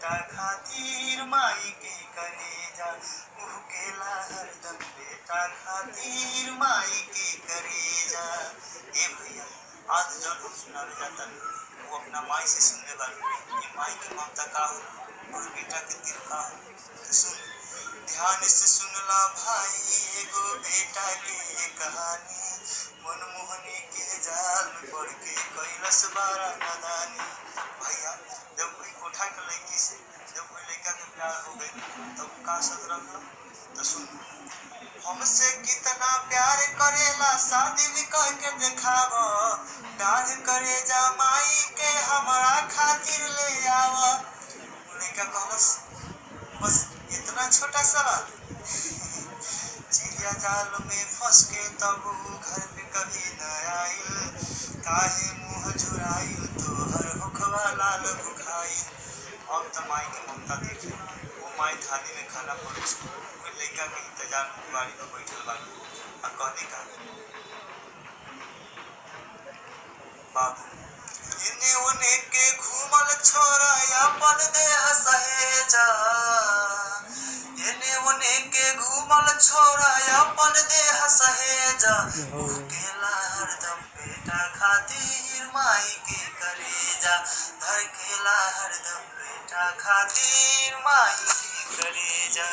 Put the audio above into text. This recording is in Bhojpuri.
बेटा खातिर माई के करेजा उहकेला हरदम बेटा खातिर माई के करेजा। ए भैया, आज जब हम सुनावे जाता वो अपना माई से सुनने वाले ये माई की ममता का हो और बेटा के दिल का हो। तो सुन, ध्यान से सुनला भाई एगो बेटा के ये कहानी, मनमोहनी के जाल में पड़ के कैलस बारा नादानी। भैया, जब कोई कोठा के लड़की से जब कोई लड़का के प्यार हो गई तब का सद रखल। तो सुन, हमसे कितना प्यार करेला शादी भी कह के देखाव, डाढ़ करे जा माई के हमारा खातिर ले आव। लड़का कहलस बस इतना छोटा सवाल। चिड़िया जाल में फंस के तब घर पे कभी न आइल, काहे मुँह झुराइल तोहर होखवा लाल भुखाइल। अब तो माई की ममता देखी, वो माई थाली में खाना परोस कोई लड़का के इंतजार में बाड़ी में बैठल बाड़ी और कहने का बाबू इन्हें उन्हें के घूमल छोरा अपन देह सहेजा, इन्हें उन्हें के घूमल छोरा अपन देह सहेजा, उहकेला हरदम बेटा खातिर माई के करेजा, धड़केला हरदम बेटा खातिर माई के करेजा।